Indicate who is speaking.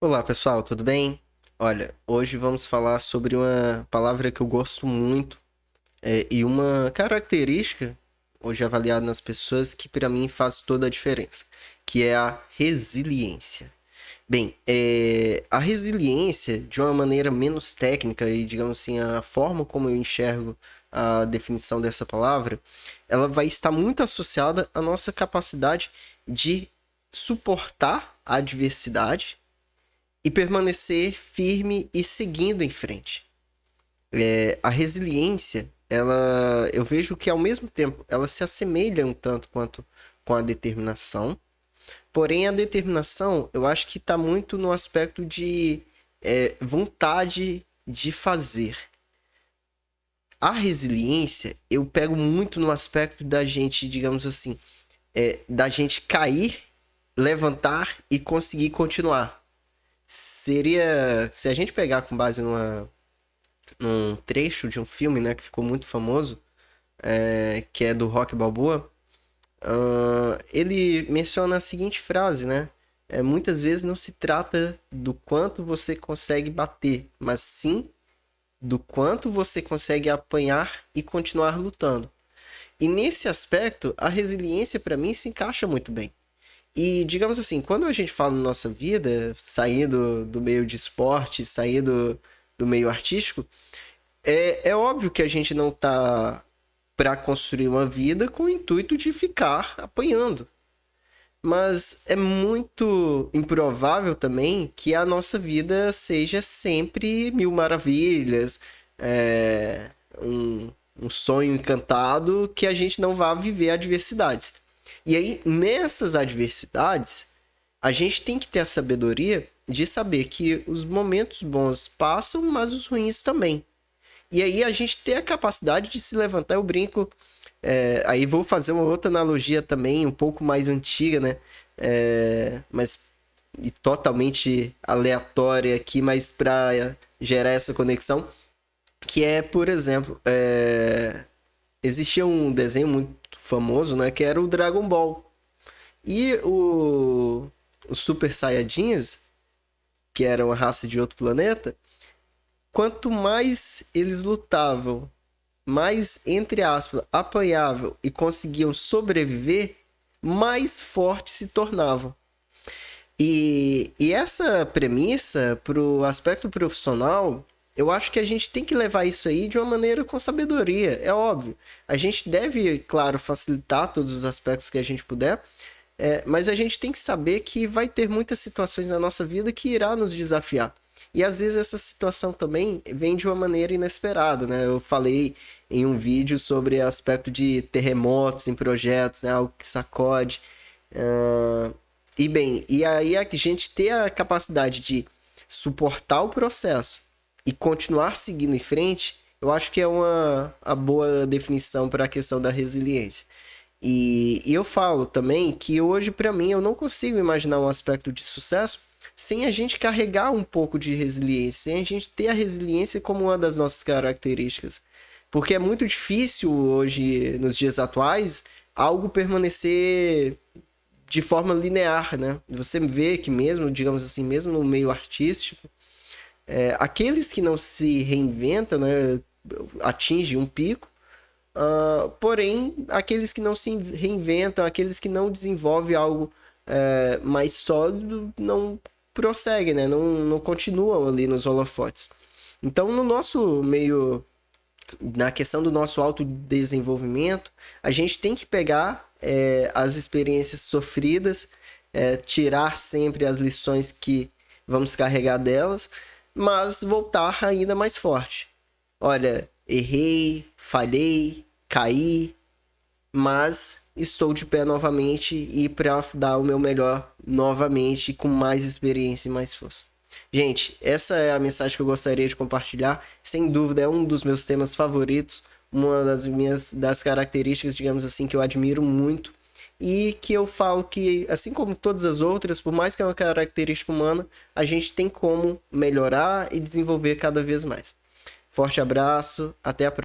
Speaker 1: Olá pessoal, tudo bem? Olha, hoje vamos falar sobre uma palavra que eu gosto muito e uma característica, hoje avaliada nas pessoas, que para mim faz toda a diferença, que é a resiliência. Bem, a resiliência, de uma maneira menos técnica e, digamos assim, a forma como eu enxergo a definição dessa palavra, ela vai estar muito associada à nossa capacidade de suportar a adversidade e permanecer firme e seguindo em frente. A resiliência, eu vejo que ao mesmo tempo ela se assemelha um tanto quanto com a determinação, porém a determinação eu acho que está muito no aspecto de vontade de fazer. A resiliência eu pego muito no aspecto da gente, digamos assim, da gente cair, levantar e conseguir continuar. Seria, se a gente pegar com base num trecho de um filme, né, que ficou muito famoso, que é do Rock Balboa, ele menciona a seguinte frase, né? Muitas vezes não se trata do quanto você consegue bater, mas sim do quanto você consegue apanhar e continuar lutando. E nesse aspecto, a resiliência para mim se encaixa muito bem. E, digamos assim, quando a gente fala na nossa vida, saindo do meio de esporte, saindo do meio artístico, é óbvio que a gente não tá para construir uma vida com o intuito de ficar apanhando. Mas é muito improvável também que a nossa vida seja sempre mil maravilhas, é, um, um sonho encantado que a gente não vá viver adversidades. E aí, nessas adversidades, a gente tem que ter a sabedoria de saber que os momentos bons passam, mas os ruins também. E aí a gente ter a capacidade de se levantar, eu brinco. Aí vou fazer uma outra analogia também, um pouco mais antiga, né? Mas e totalmente aleatória aqui, mas para gerar essa conexão, que é, por exemplo, existia um desenho muito famoso, né? Que era o Dragon Ball. E os Super Saiyajins, que eram a raça de outro planeta, quanto mais eles lutavam, mais, entre aspas, apanhavam e conseguiam sobreviver, mais fortes se tornavam. E essa premissa, para o aspecto profissional, eu acho que a gente tem que levar isso aí de uma maneira com sabedoria, é óbvio. A gente deve, claro, facilitar todos os aspectos que a gente puder, mas a gente tem que saber que vai ter muitas situações na nossa vida que irá nos desafiar. E às vezes essa situação também vem de uma maneira inesperada, né? Eu falei em um vídeo sobre o aspecto de terremotos em projetos, né? Algo que sacode. E bem, e aí a gente ter a capacidade de suportar o processo e continuar seguindo em frente, eu acho que é uma boa definição para a questão da resiliência. E eu falo também que hoje, para mim, eu não consigo imaginar um aspecto de sucesso sem a gente carregar um pouco de resiliência, sem a gente ter a resiliência como uma das nossas características. Porque é muito difícil hoje, nos dias atuais, algo permanecer de forma linear, né? Você vê que mesmo, digamos assim, mesmo no meio artístico, aqueles que não se reinventam, né, atingem um pico. Porém, aqueles que não se reinventam, aqueles que não desenvolvem algo mais sólido, não prosseguem, né? Não continuam ali nos holofotes. Então, no nosso meio, na questão do nosso autodesenvolvimento, a gente tem que pegar as experiências sofridas, tirar sempre as lições que vamos carregar delas, mas voltar ainda mais forte. Olha, errei, falhei, caí, mas estou de pé novamente e para dar o meu melhor novamente com mais experiência e mais força. Gente, essa é a mensagem que eu gostaria de compartilhar. Sem dúvida é um dos meus temas favoritos, uma das características, digamos assim, que eu admiro muito e que eu falo que, assim como todas as outras, por mais que é uma característica humana, a gente tem como melhorar e desenvolver cada vez mais. Forte abraço, até a próxima.